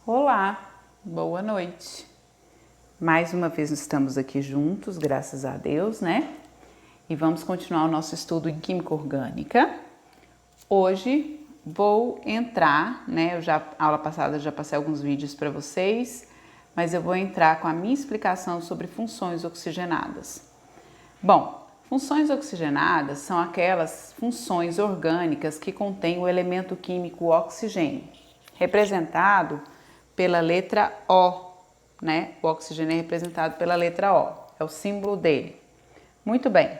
Olá, boa noite. Mais uma vez estamos aqui juntos, graças a Deus, né? E vamos continuar o nosso estudo em Química Orgânica. Hoje vou entrar, né? Aula passada já passei alguns vídeos para vocês, mas eu vou entrar com a minha explicação sobre funções oxigenadas. Bom, funções oxigenadas são aquelas funções orgânicas que contêm o elemento químico oxigênio, representado pela letra O, né? O oxigênio é representado pela letra O, é o símbolo dele. Muito bem,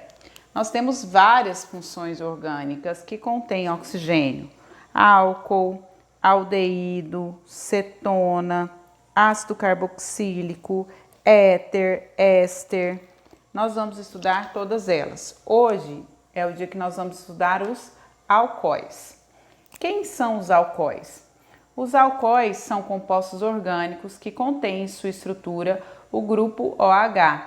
nós temos várias funções orgânicas que contêm oxigênio: álcool, aldeído, cetona, ácido carboxílico, éter, éster. Nós vamos estudar todas elas. Hoje é o dia que nós vamos estudar os alcoóis. Quem são os alcoóis? Os alcoóis são compostos orgânicos que contêm em sua estrutura o grupo OH,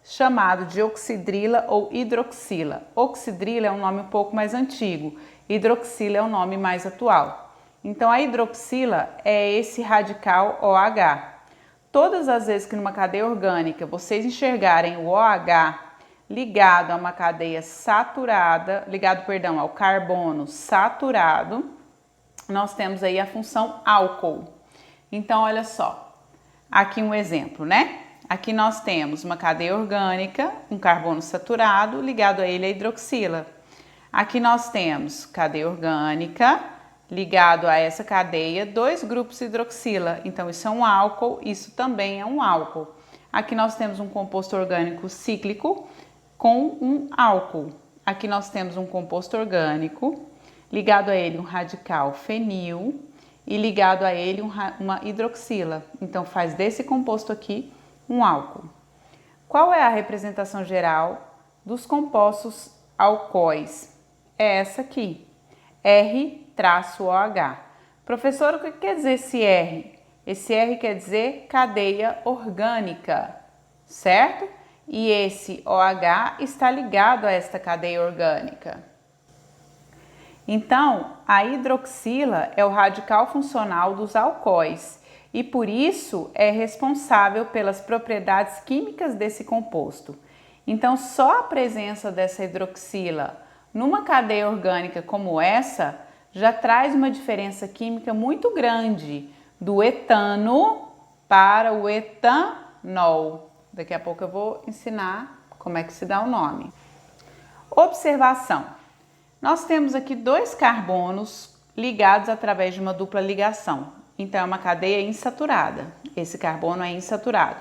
chamado de oxidrila ou hidroxila. Oxidrila é um nome um pouco mais antigo, hidroxila é um nome mais atual. Então a hidroxila é esse radical OH. Todas as vezes que numa cadeia orgânica vocês enxergarem o OH ligado a uma cadeia saturada, ao carbono saturado, nós temos aí a função álcool. Então, olha só, aqui um exemplo, né? Aqui nós temos uma cadeia orgânica, um carbono saturado, ligado a ele a hidroxila. Aqui nós temos cadeia orgânica, ligado a essa cadeia, dois grupos hidroxila. Então, isso é um álcool, isso também é um álcool. Aqui nós temos um composto orgânico cíclico com um álcool. Aqui nós temos um composto orgânico, ligado a ele um radical fenil e ligado a ele uma hidroxila. Então, faz desse composto aqui um álcool. Qual é a representação geral dos compostos alcoóis? É essa aqui, R-OH. Professor, o que quer dizer esse R? Esse R quer dizer cadeia orgânica, certo? E esse OH está ligado a esta cadeia orgânica. Então, a hidroxila é o radical funcional dos alcoóis e por isso é responsável pelas propriedades químicas desse composto. Então, só a presença dessa hidroxila numa cadeia orgânica como essa já traz uma diferença química muito grande do etano para o etanol. Daqui a pouco eu vou ensinar como é que se dá o nome. Observação. Nós temos aqui dois carbonos ligados através de uma dupla ligação. Então, é uma cadeia insaturada. Esse carbono é insaturado.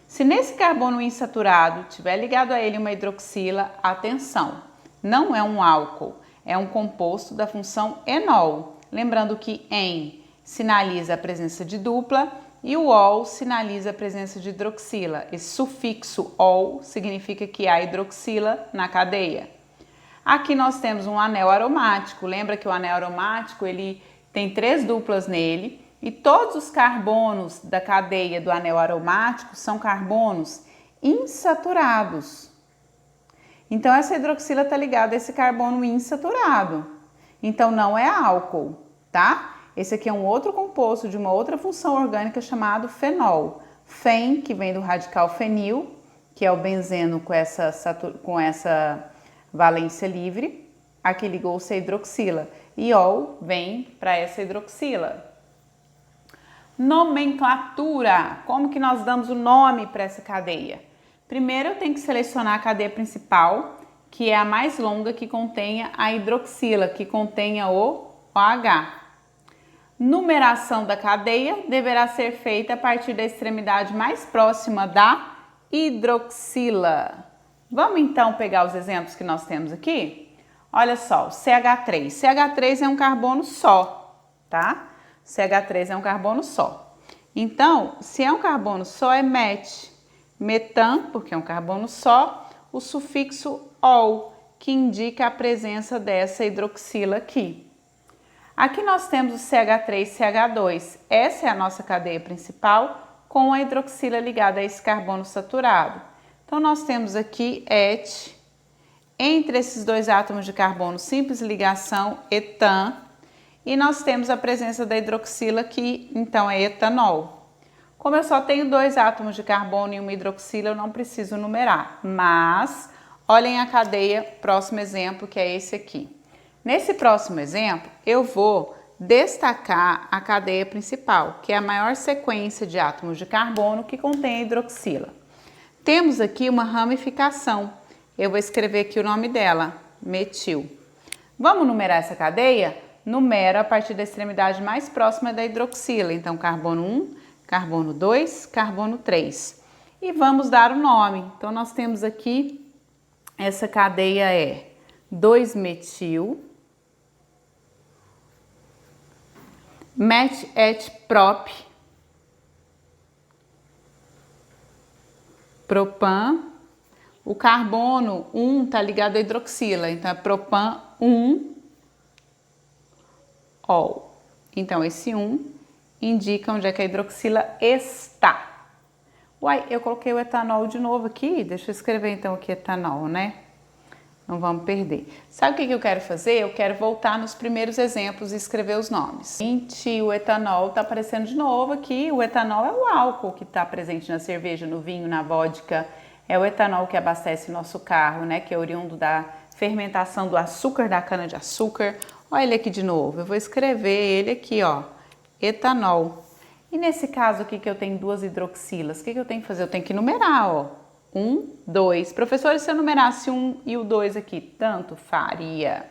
Se nesse carbono insaturado tiver ligado a ele uma hidroxila, atenção, não é um álcool, é um composto da função enol. Lembrando que en sinaliza a presença de dupla e o ol sinaliza a presença de hidroxila. Esse sufixo ol significa que há hidroxila na cadeia. Aqui nós temos um anel aromático. Lembra que o anel aromático ele tem três duplas nele e todos os carbonos da cadeia do anel aromático são carbonos insaturados. Então essa hidroxila está ligada a esse carbono insaturado. Então não é álcool, tá? Esse aqui é um outro composto de uma outra função orgânica chamado fenol. Fen, que vem do radical fenil, que é o benzeno com essa valência livre, aqui ligou-se a hidroxila, e ol vem para essa hidroxila. Nomenclatura, como que nós damos o nome para essa cadeia? Primeiro eu tenho que selecionar a cadeia principal, que é a mais longa que contenha a hidroxila, que contenha o OH. Numeração da cadeia deverá ser feita a partir da extremidade mais próxima da hidroxila. Vamos então pegar os exemplos que nós temos aqui? Olha só, o CH3. CH3 é um carbono só, tá? CH3 é um carbono só. Então, se é um carbono só, é met. Metan, porque é um carbono só, o sufixo ol, que indica a presença dessa hidroxila aqui. Aqui nós temos o CH3CH2. Essa é a nossa cadeia principal com a hidroxila ligada a esse carbono saturado. Então, nós temos aqui et, entre esses dois átomos de carbono, simples ligação etan, E nós temos a presença da hidroxila, que então é etanol. Como eu só tenho 2 átomos de carbono e uma hidroxila, eu não preciso numerar. Mas, olhem a cadeia, próximo exemplo, que é esse aqui. Nesse próximo exemplo, eu vou destacar a cadeia principal, que é a maior sequência de átomos de carbono que contém a hidroxila. Temos aqui uma ramificação. Eu vou escrever aqui o nome dela, metil. Vamos numerar essa cadeia? Numero a partir da extremidade mais próxima da hidroxila. Então, carbono 1, carbono 2, carbono 3. E vamos dar o nome. Então, nós temos aqui, essa cadeia é 2-metil, met et prop, propan. O carbono 1 está ligado à hidroxila, então é propan 1 ol. Então esse 1 indica onde é que a hidroxila está. Uai, eu coloquei o etanol de novo aqui, deixa eu escrever então aqui etanol, né? Não vamos perder. Sabe o que eu quero fazer? Eu quero voltar nos primeiros exemplos e escrever os nomes. O etanol está aparecendo de novo aqui. O etanol é o álcool que está presente na cerveja, no vinho, na vodka. É o etanol que abastece nosso carro, né? Que é oriundo da fermentação do açúcar da cana-de-açúcar. Olha ele aqui de novo. Eu vou escrever ele aqui, ó. Etanol. E nesse caso aqui que eu tenho 2 hidroxilas, o que eu tenho que fazer? Eu tenho que numerar, ó. 1, 2. Professor, se eu numerasse 1 e o 2 aqui, tanto faria.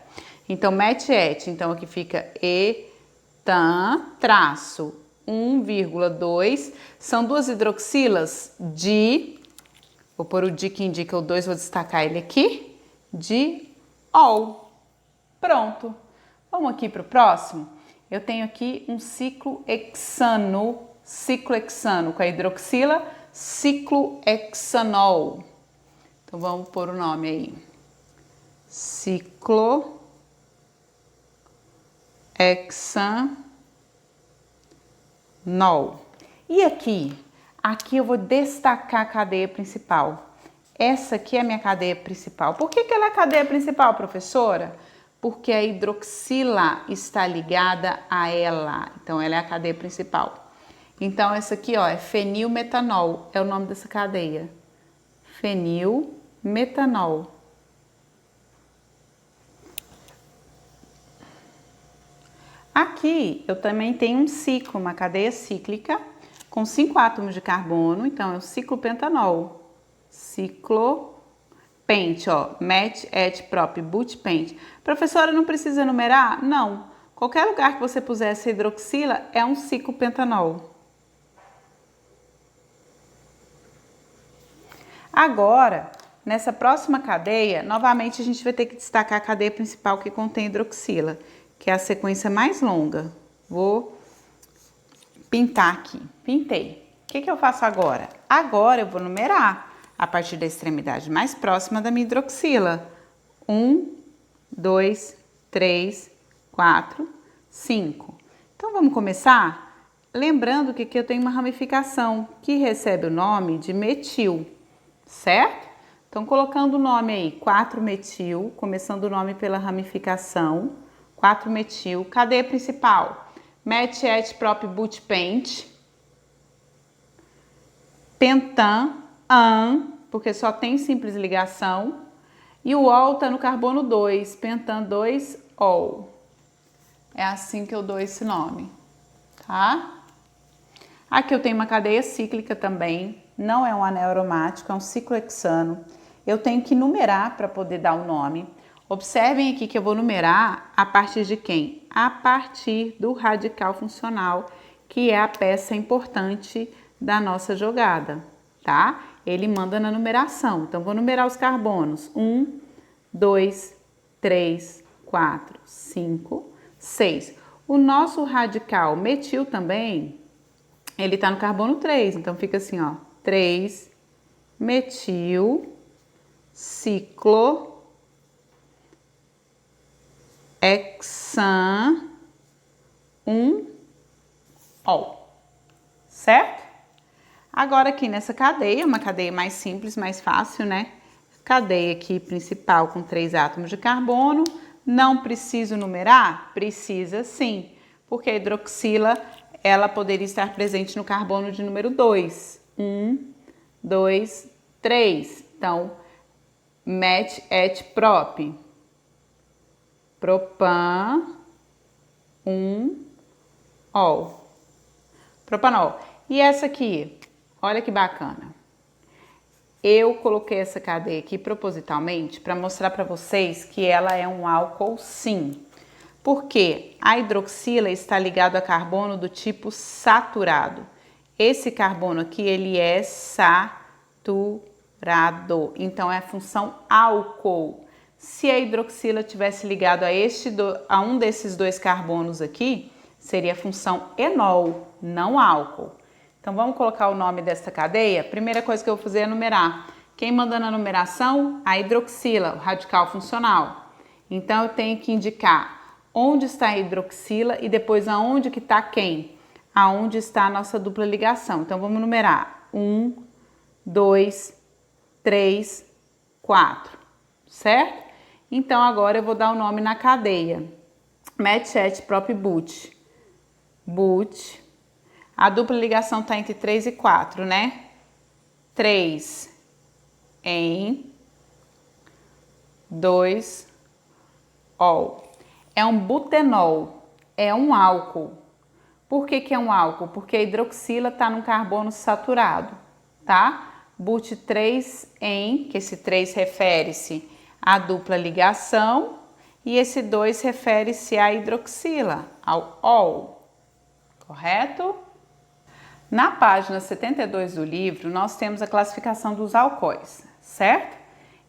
Então, met et. Então, aqui fica etan, traço, 1,2. São 2 hidroxilas de, vou pôr o di que indica o 2, vou destacar ele aqui, de ol. Pronto. Vamos aqui para o próximo? Eu tenho aqui um ciclohexano com a hidroxila, ciclohexanol. Então vamos pôr o nome aí. Ciclohexanol. E aqui eu vou destacar a cadeia principal. Essa aqui é a minha cadeia principal. Por que ela é a cadeia principal, professora? Porque a hidroxila está ligada a ela. Então ela é a cadeia principal. Então, essa aqui, ó, é fenilmetanol, é o nome dessa cadeia. Fenilmetanol. Aqui, eu também tenho um ciclo, uma cadeia cíclica, com 5 átomos de carbono, então é o ciclopentanol. Ciclopente, ó, met et prop, butpente. Professora, não precisa numerar? Não. Qualquer lugar que você puser essa hidroxila é um ciclopentanol. Agora, nessa próxima cadeia, novamente a gente vai ter que destacar a cadeia principal que contém hidroxila, que é a sequência mais longa. Vou pintar aqui. Pintei. O que eu faço agora? Agora eu vou numerar a partir da extremidade mais próxima da minha hidroxila. 1, 2, 3, 4, 5. Então vamos começar? Lembrando que aqui eu tenho uma ramificação que recebe o nome de metil. Certo? Então, colocando o nome aí, 4-metil, começando o nome pela ramificação, 4-metil, cadeia principal, met et prop butpente, pentan, an, porque só tem simples ligação, e o ol está no carbono 2, pentan 2, ol. É assim que eu dou esse nome, tá? Aqui eu tenho uma cadeia cíclica também. Não é um anel aromático, é um ciclohexano. Eu tenho que numerar para poder dar o nome. Observem aqui que eu vou numerar a partir de quem? A partir do radical funcional, que é a peça importante da nossa jogada, tá? Ele manda na numeração. Então, vou numerar os carbonos. 1, 2, 3, 4, 5, 6. O nosso radical metil também, ele tá no carbono 3. Então, fica assim, ó. 3-metil, ciclohexan, 1-ol. Certo? Agora aqui nessa cadeia, uma cadeia mais simples, mais fácil, né? Cadeia aqui principal com 3 átomos de carbono, Não preciso numerar? Precisa sim, porque a hidroxila ela poderia estar presente no carbono de número 2. 1, 2, 3. Então, met, et, prop. Propan, ol. Propanol. E essa aqui? Olha que bacana. Eu coloquei essa cadeia aqui propositalmente para mostrar para vocês que ela é um álcool sim. Porque a hidroxila está ligado a carbono do tipo saturado. Esse carbono aqui, ele é saturado. Então, é a função álcool. Se a hidroxila tivesse ligado a um desses dois carbonos aqui, seria a função enol, não álcool. Então, vamos colocar o nome dessa cadeia? Primeira coisa que eu vou fazer é numerar. Quem manda na numeração? A hidroxila, o radical funcional. Então, eu tenho que indicar onde está a hidroxila e depois aonde que está quem? Aonde está a nossa dupla ligação. Então, vamos numerar. 1, 2, 3, 4. Certo? Então, agora eu vou dar o nome na cadeia. Met, et, prop, but. But. A dupla ligação está entre 3 e 4, né? 3 em 2 ol. É um butenol, é um álcool. Por que é um álcool? Porque a hidroxila está num carbono saturado, tá? But 3 em, que esse 3 refere-se à dupla ligação e esse 2 refere-se à hidroxila, ao ol, correto? Na página 72 do livro, nós temos a classificação dos alcoóis, certo?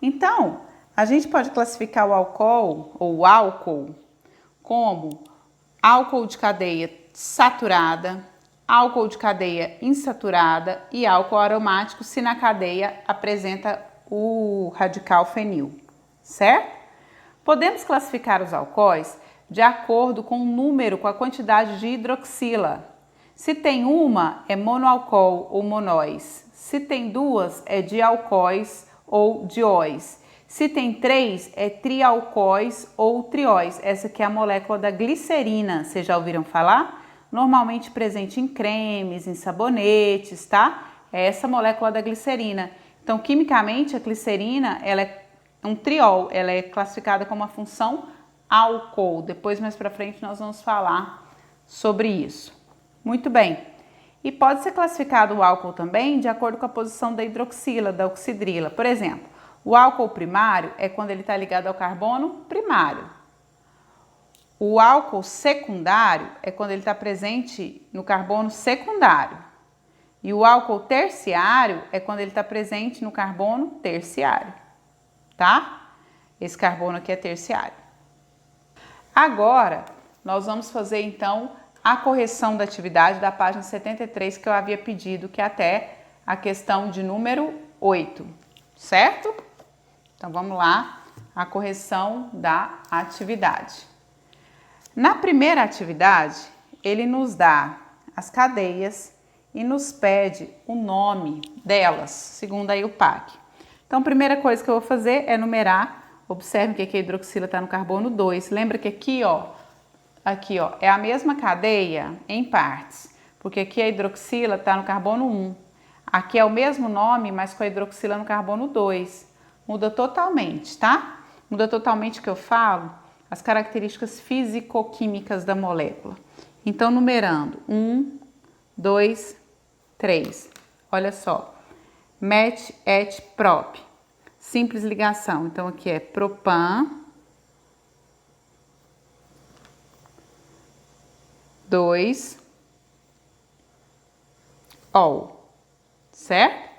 Então, a gente pode classificar o álcool ou o álcool como álcool de cadeia saturada, álcool de cadeia insaturada e álcool aromático se na cadeia apresenta o radical fenil, certo? Podemos classificar os alcoóis de acordo com o número, com a quantidade de hidroxila. Se tem uma, é monoalcool ou monóis. Se tem duas, é dialcoóis ou dióis. Se tem 3, é trialcoóis ou trióis. Essa aqui é a molécula da glicerina, vocês já ouviram falar? Normalmente presente em cremes, em sabonetes, tá? É essa molécula da glicerina. Então, quimicamente, a glicerina, ela é um triol, ela é classificada como uma função álcool. Depois, mais pra frente, nós vamos falar sobre isso. Muito bem. E pode ser classificado o álcool também de acordo com a posição da hidroxila, da oxidrila. Por exemplo, o álcool primário é quando ele está ligado ao carbono primário. O álcool secundário é quando ele está presente no carbono secundário. E o álcool terciário é quando ele está presente no carbono terciário, tá? Esse carbono aqui é terciário. Agora, nós vamos fazer então a correção da atividade da página 73 que eu havia pedido, que é até a questão de número 8, certo? Então, vamos lá, a correção da atividade. Na primeira atividade, ele nos dá as cadeias e nos pede o nome delas, segundo aí o PAC. Então, a primeira coisa que eu vou fazer é numerar. Observe que aqui a hidroxila está no carbono 2. Lembra que aqui, ó, é a mesma cadeia em partes, porque aqui a hidroxila está no carbono 1. Aqui é o mesmo nome, mas com a hidroxila no carbono 2. Muda totalmente, tá? Muda totalmente o que eu falo, as características físico-químicas da molécula. Então, numerando 1, 2, 3. Olha só. Met, et, prop. Simples ligação. Então, aqui é propan, 2, ol, certo?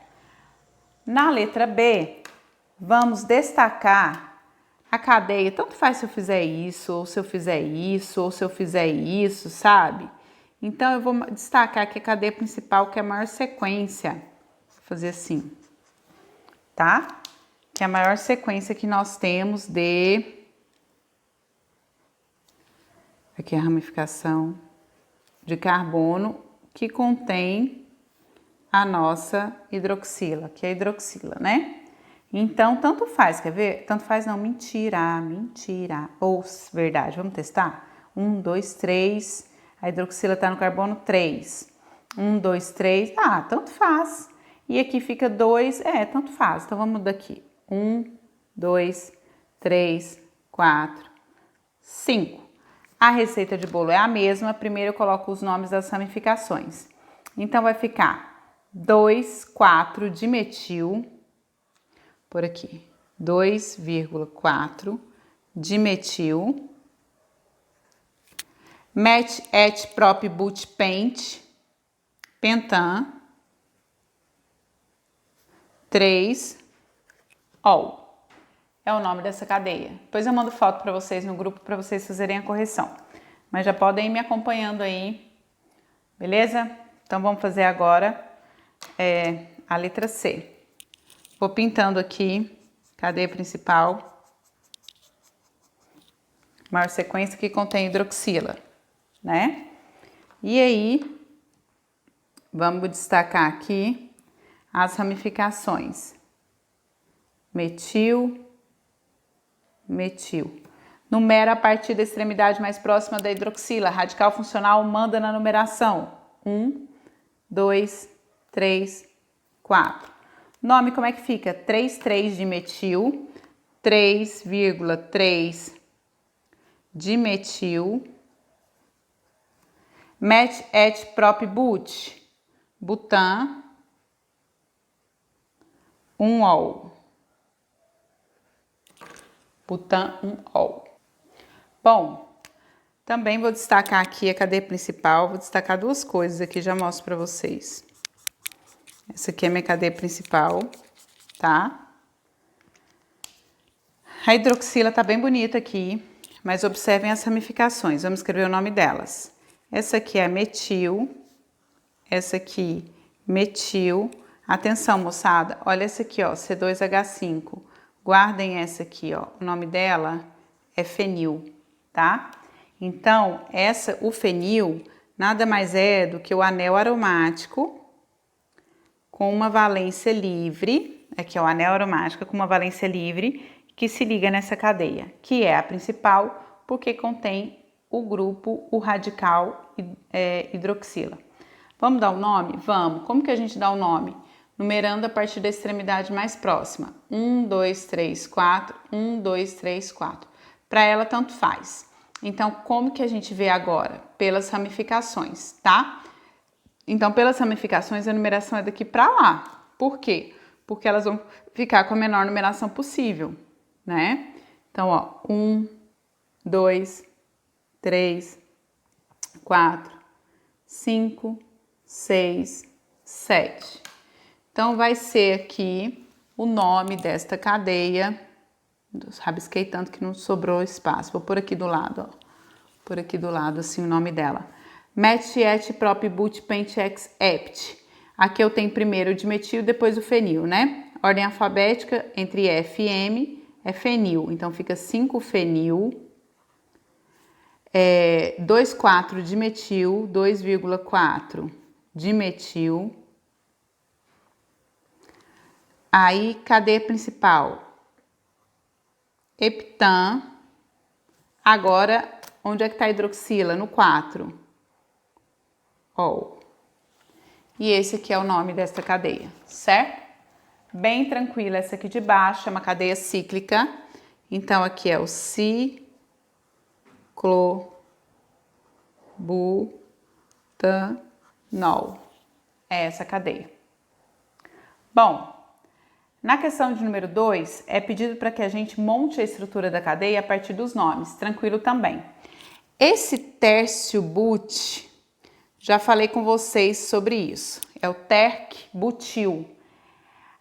Na letra B, vamos destacar a cadeia. Tanto faz se eu fizer isso, ou se eu fizer isso, ou se eu fizer isso, sabe? Então, eu vou destacar aqui a cadeia principal, que é a maior sequência. Vou fazer assim, tá? Que é a maior sequência que nós temos de... Aqui é a ramificação de carbono que contém a nossa hidroxila, que é a hidroxila, né? Então, tanto faz, quer ver? Tanto faz não, mentira, mentira. Ou verdade, vamos testar? 1, 2, 3, a hidroxila tá no carbono 3. 1, 2, 3, tanto faz. E aqui fica 2, tanto faz. Então, vamos daqui. 1, 2, 3, 4, 5. A receita de bolo é a mesma. Primeiro eu coloco os nomes das ramificações. Então, vai ficar 2,4 dimetil, por aqui, 2,4 dimetil, met et prop but pent, pentan, 3 ol. É o nome dessa cadeia. Depois eu mando foto para vocês no grupo para vocês fazerem a correção. Mas já podem ir me acompanhando aí, beleza? Então vamos fazer agora a letra C. Vou pintando aqui, cadeia principal, maior sequência que contém hidroxila, né? E aí, vamos destacar aqui as ramificações. Metil, metil. Numera a partir da extremidade mais próxima da hidroxila. Radical funcional manda na numeração. 1, 2, 3, 4. Nome, como é que fica? 3,3 dimetil, 3,3 dimetil, met et prop but, butan, 1 ol. Butan 1 ol. Bom, também vou destacar aqui a cadeia principal, vou destacar duas coisas aqui, já mostro para vocês. Essa aqui é a minha cadeia principal, tá? A hidroxila tá bem bonita aqui, mas observem as ramificações. Vamos escrever o nome delas. Essa aqui é metil, essa aqui metil. Atenção, moçada, olha essa aqui, ó, C2H5. Guardem essa aqui, ó, o nome dela é fenil, tá? Então, o fenil nada mais é do que o anel aromático com uma valência livre, aqui é o anel aromático com uma valência livre, que se liga nessa cadeia, que é a principal, porque contém o grupo, o radical hidroxila. Vamos dar o nome? Vamos. Como que a gente dá o nome? Numerando a partir da extremidade mais próxima. 1, 2, 3, 4, 1, 2, 3, 4. Para ela, tanto faz. Então, como que a gente vê agora? Pelas ramificações, tá? Então, pelas ramificações, a numeração é daqui para lá. Por quê? Porque elas vão ficar com a menor numeração possível, né? Então, ó, 1, 2, 3, 4, 5, 6, 7. Então, vai ser aqui o nome desta cadeia. Rabisquei tanto que não sobrou espaço. Vou pôr aqui do lado, ó. Por aqui do lado, assim, o nome dela. Met et prop but pent ex ept. Aqui eu tenho primeiro o dimetil, depois o fenil, né? Ordem alfabética entre F e M é fenil. Então, fica 5-fenil. 2,4 dimetil, 2,4 dimetil. Aí, cadeia principal? Heptan. Agora, onde é que está a hidroxila? No 4. Ol. E esse aqui é o nome dessa cadeia, certo? Bem tranquila essa aqui de baixo, é uma cadeia cíclica. Então, aqui é o ciclobutanol. É essa cadeia. Bom, na questão de número 2, é pedido para que a gente monte a estrutura da cadeia a partir dos nomes. Tranquilo também. Esse tércio but, já falei com vocês sobre isso. É o terc-butil.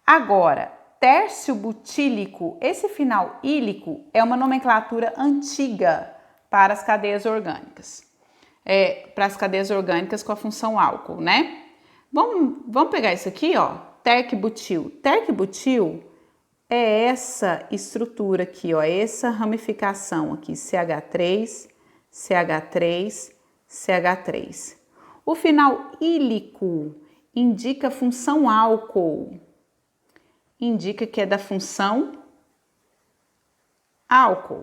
Agora, tércio butílico, esse final ílico é uma nomenclatura antiga para as cadeias orgânicas. Para as cadeias orgânicas com a função álcool, né? Vamos pegar isso aqui, ó. Terc-butil. Terc-butil é essa estrutura aqui, ó. Essa ramificação aqui, CH3, CH3, CH3. O final ílico indica função álcool. indica que é da função álcool.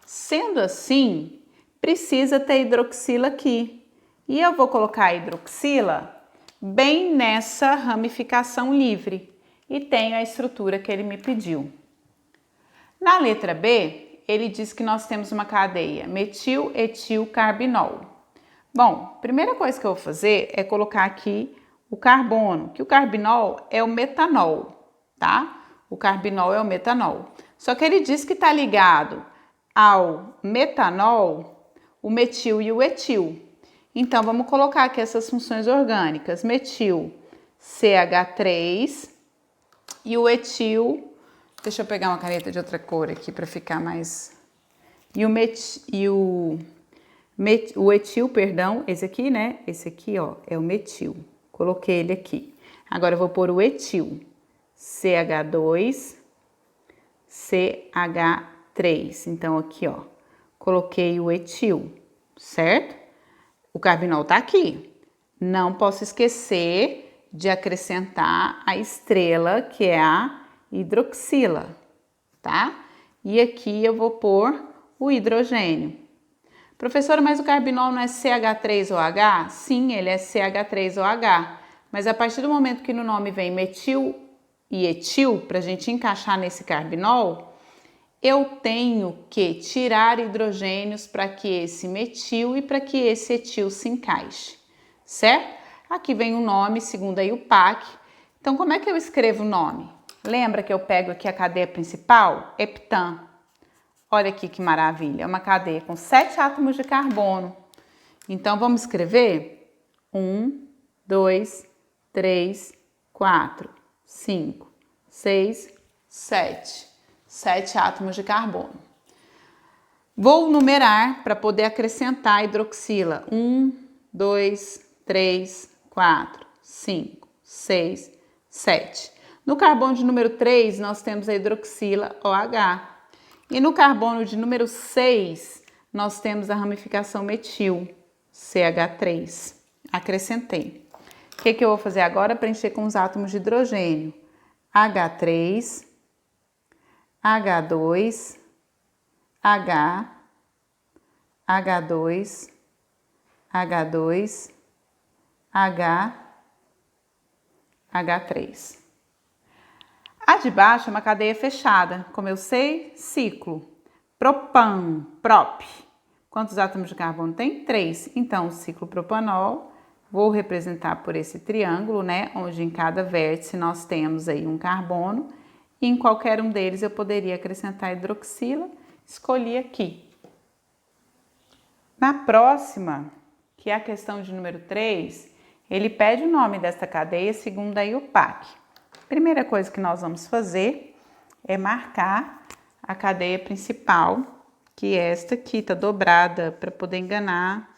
Sendo assim, precisa ter hidroxila aqui. E eu vou colocar a hidroxila bem nessa ramificação livre. E tenho a estrutura que ele me pediu. Na letra B, ele diz que nós temos uma cadeia metil-etil-carbinol. Bom, primeira coisa que eu vou fazer é colocar aqui o carbono, que o carbinol é o metanol, tá? O carbinol é o metanol. Só que ele diz que está ligado ao metanol, o metil e o etil. Então, vamos colocar aqui essas funções orgânicas. Metil, CH3 e o etil... Deixa eu pegar uma caneta de outra cor aqui para ficar mais... O etil, perdão, esse aqui, né? Esse aqui, ó, é o metil. Coloquei ele aqui. Agora eu vou pôr o etil. CH2, CH3. Então, aqui, ó, coloquei o etil, certo? O carbinol tá aqui. Não posso esquecer de acrescentar a estrela, que é a hidroxila, tá? E aqui eu vou pôr o hidrogênio. Professora, mas o carbinol não é CH3OH? Sim, ele é CH3OH. Mas a partir do momento que no nome vem metil e etil, para a gente encaixar nesse carbinol, eu tenho que tirar hidrogênios para que esse metil e para que esse etil se encaixe, certo? Aqui vem o nome, segundo a IUPAC. Então, como é que eu escrevo o nome? Lembra que eu pego aqui a cadeia principal? Heptan. Olha aqui que maravilha, é uma cadeia com 7 átomos de carbono. Então, vamos escrever 1, 2, 3, 4, 5, 6, 7. 7 átomos de carbono. Vou numerar para poder acrescentar a hidroxila. 1, 2, 3, 4, 5, 6, 7. No carbono de número 3, nós temos a hidroxila OH. E no carbono de número 6, nós temos a ramificação metil, CH3. Acrescentei. O que eu vou fazer agora? Preencher com os átomos de hidrogênio. H3, H2, H, H2, H2, H, H3. A de baixo é uma cadeia fechada, como eu sei, ciclo. Propan, prop. Quantos átomos de carbono tem? 3. Então, o ciclo propanol, vou representar por esse triângulo, né? Onde em cada vértice nós temos aí um carbono. E em qualquer um deles eu poderia acrescentar hidroxila. Escolhi aqui. Na próxima, que é a questão de número 3, ele pede o nome desta cadeia segundo a IUPAC. Primeira coisa que nós vamos fazer é marcar a cadeia principal, que é esta aqui, tá dobrada para poder enganar,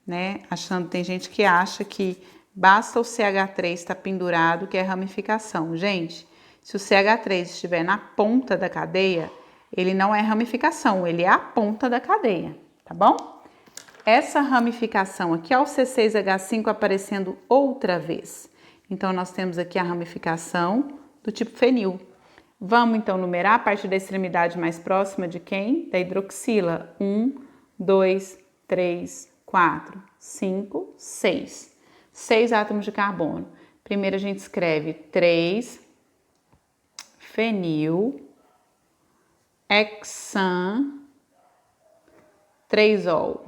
né? Tem gente que acha que basta o CH3 estar pendurado, que é ramificação. Gente, se o CH3 estiver na ponta da cadeia, ele não é ramificação, ele é a ponta da cadeia, tá bom? Essa ramificação aqui é o C6H5 aparecendo outra vez. Então, nós temos aqui a ramificação do tipo fenil. Vamos, então, numerar a partir da extremidade mais próxima de quem? Da hidroxila. 1, 2, 3, 4, 5, 6. 6 átomos de carbono. Primeiro, a gente escreve 3 fenil, hexan, 3-ol.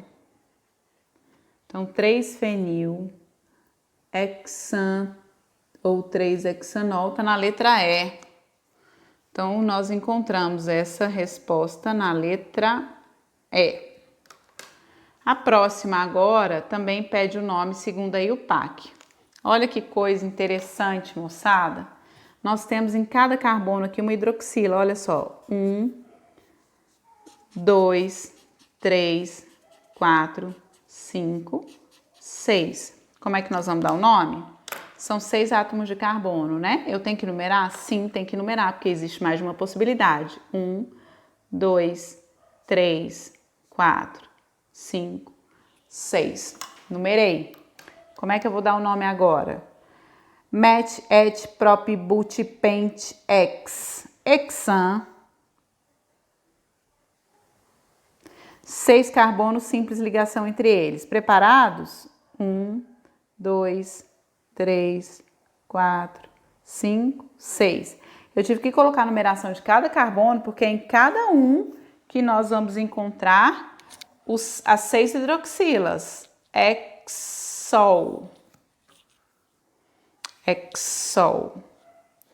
Então, 3 fenil, hexan ou 3-hexanol está na letra E. Então, nós encontramos essa resposta na letra E. A próxima agora também pede o nome segundo a IUPAC. Olha que coisa interessante, moçada. Nós temos em cada carbono aqui uma hidroxila, olha só. 1, 2, 3, 4, 5, 6. Como é que nós vamos dar o nome? São 6 átomos de carbono, né? Eu tenho que numerar? Sim, tem que numerar, porque existe mais de uma possibilidade. 1, 2, 3, 4, 5, 6. Numerei. Como é que eu vou dar o nome agora? met, et, prop, but, pent, ex, hexan. 6 carbonos, simples ligação entre eles. Preparados? 1, 2, 3, 4, 5, 6. Eu tive que colocar a numeração de cada carbono, porque é em cada um que nós vamos encontrar as 6 hidroxilas. Hexol. Hexol.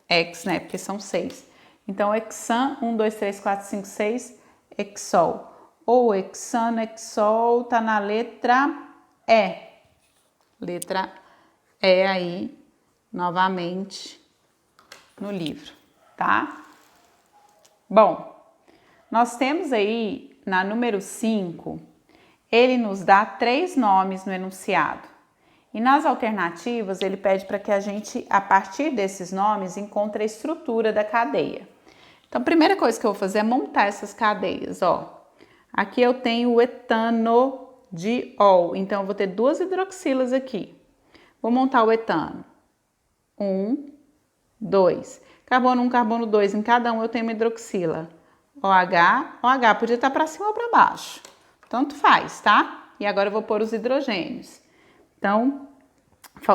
Hex, né? Porque são 6. Então, hexan, 1, 2, 3, 4, 5, 6, hexol. Ou hexano, hexol, tá na letra E. Letra E aí, novamente, no livro, tá? Bom, nós temos aí, na número 5, ele nos dá 3 nomes no enunciado. E nas alternativas, ele pede para que a gente, a partir desses nomes, encontre a estrutura da cadeia. Então, a primeira coisa que eu vou fazer é montar essas cadeias, ó. Aqui eu tenho o etanodiol, então eu vou ter 2 hidroxilas aqui. Vou montar o etano. 1, 2. Carbono 1, carbono 2, em cada um eu tenho uma hidroxila. OH, OH, podia estar para cima ou para baixo. Tanto faz, tá? E agora eu vou pôr os hidrogênios. Então,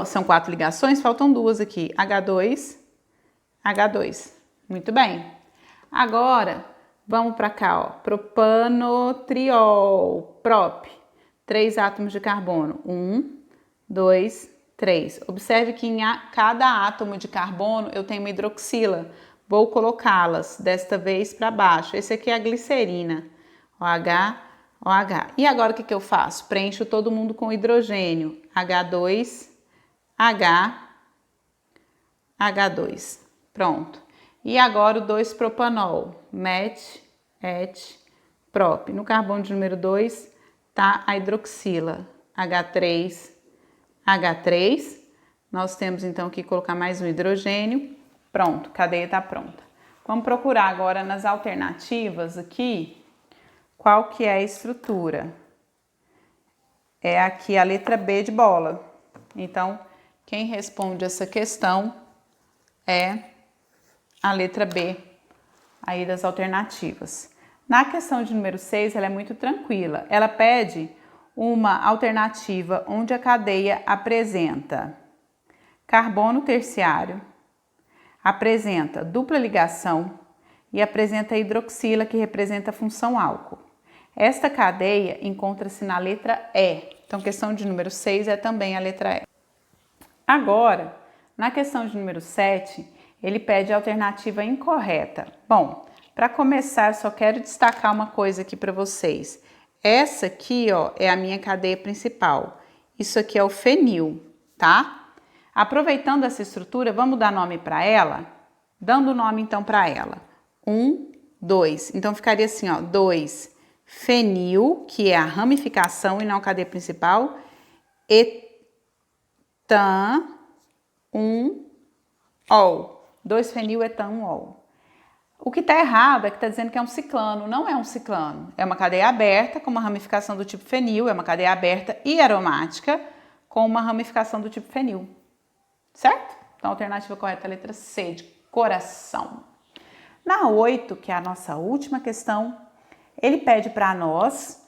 são 4 ligações, faltam 2 aqui. H2, H2. Muito bem. Agora, vamos para cá, ó. Propanotriol, prop. 3 átomos de carbono. 1, 2, 3. Observe que em cada átomo de carbono eu tenho uma hidroxila. Vou colocá-las, desta vez para baixo. Esse aqui é a glicerina. OH, OH. E agora o que eu faço? Preencho todo mundo com hidrogênio. H2, H, H2. Pronto. E agora o 2-propanol. Met, et, prop. No carbono de número 2 tá a hidroxila. H3, H3. Nós temos então que colocar mais um hidrogênio. Pronto, cadeia está pronta. Vamos procurar agora nas alternativas aqui qual que é a estrutura. É aqui a letra B de bola. Então, quem responde essa questão é a letra B aí das alternativas. Na questão de número 6, ela é muito tranquila. Ela pede uma alternativa onde a cadeia apresenta carbono terciário, apresenta dupla ligação e apresenta a hidroxila, que representa a função álcool. Esta cadeia encontra-se na letra E. Então, questão de número 6 é também a letra E. Agora, na questão de número 7, ele pede a alternativa incorreta. Bom, para começar, eu só quero destacar uma coisa aqui para vocês. Essa aqui, ó, é a minha cadeia principal. Isso aqui é o fenil, tá? Aproveitando essa estrutura, vamos dar nome para ela? Dando nome, então, para ela. 1, 2. Então, ficaria assim, ó, 2, fenil, que é a ramificação e não a cadeia principal. Etan, 1, ol. 2-fenil-etanol. O que está errado é que está dizendo que é um ciclano. Não é um ciclano. É uma cadeia aberta com uma ramificação do tipo fenil. É uma cadeia aberta e aromática com uma ramificação do tipo fenil. Certo? Então, a alternativa correta é a letra C, de coração. Na 8, que é a nossa última questão, ele pede para nós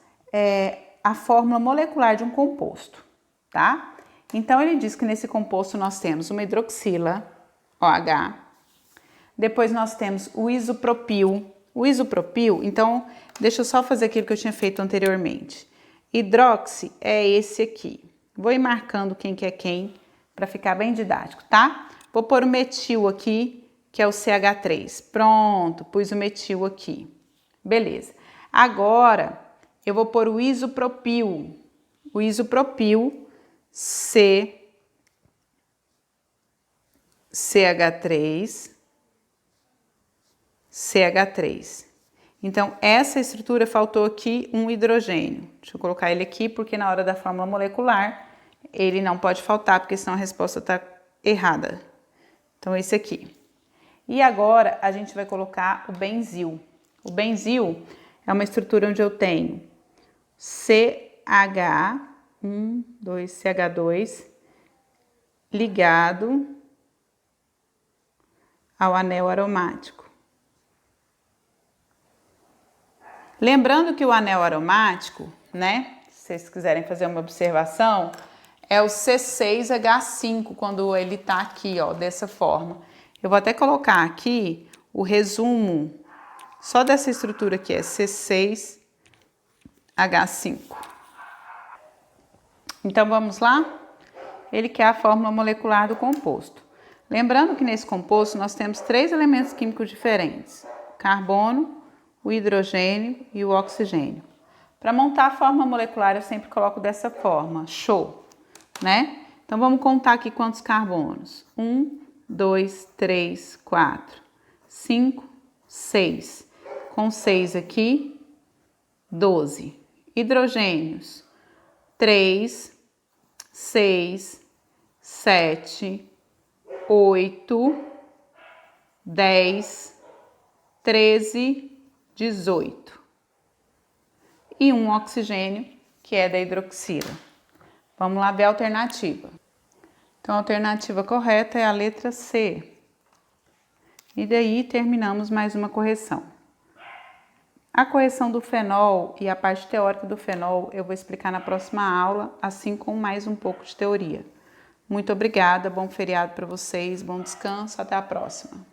a fórmula molecular de um composto, tá? Então, ele diz que nesse composto nós temos uma hidroxila, OH. Depois nós temos o isopropil. O isopropil, então, deixa eu só fazer aquilo que eu tinha feito anteriormente. Hidroxi é esse aqui. Vou ir marcando quem que é quem, para ficar bem didático, tá? Vou pôr o metil aqui, que é o CH3. Pronto, pus o metil aqui. Beleza. Agora, eu vou pôr o isopropil. O isopropil, CH3, CH3. Então, essa estrutura faltou aqui um hidrogênio. Deixa eu colocar ele aqui, porque na hora da fórmula molecular, ele não pode faltar, porque senão a resposta está errada. Então, esse aqui. E agora, a gente vai colocar o benzil. O benzil é uma estrutura onde eu tenho CH2 ligado ao anel aromático. Lembrando que o anel aromático, né, se vocês quiserem fazer uma observação, é o C6H5, quando ele tá aqui, ó, dessa forma. Eu vou até colocar aqui o resumo só dessa estrutura aqui, é C6H5. Então, vamos lá? Ele quer a fórmula molecular do composto. Lembrando que nesse composto nós temos 3 elementos químicos diferentes: o carbono, o hidrogênio e o oxigênio. Para montar a fórmula molecular eu sempre coloco dessa forma, show, né? Então vamos contar aqui quantos carbonos. 1, 2, 3, 4, 5, 6. Com 6 aqui, 12. Hidrogênios, 3, 6, 7, 8, 10, 13, 18. E um oxigênio, que é da hidroxila. Vamos lá ver a alternativa. Então, a alternativa correta é a letra C. E daí terminamos mais uma correção. A correção do fenol e a parte teórica do fenol eu vou explicar na próxima aula, assim como mais um pouco de teoria. Muito obrigada, bom feriado para vocês, bom descanso, até a próxima.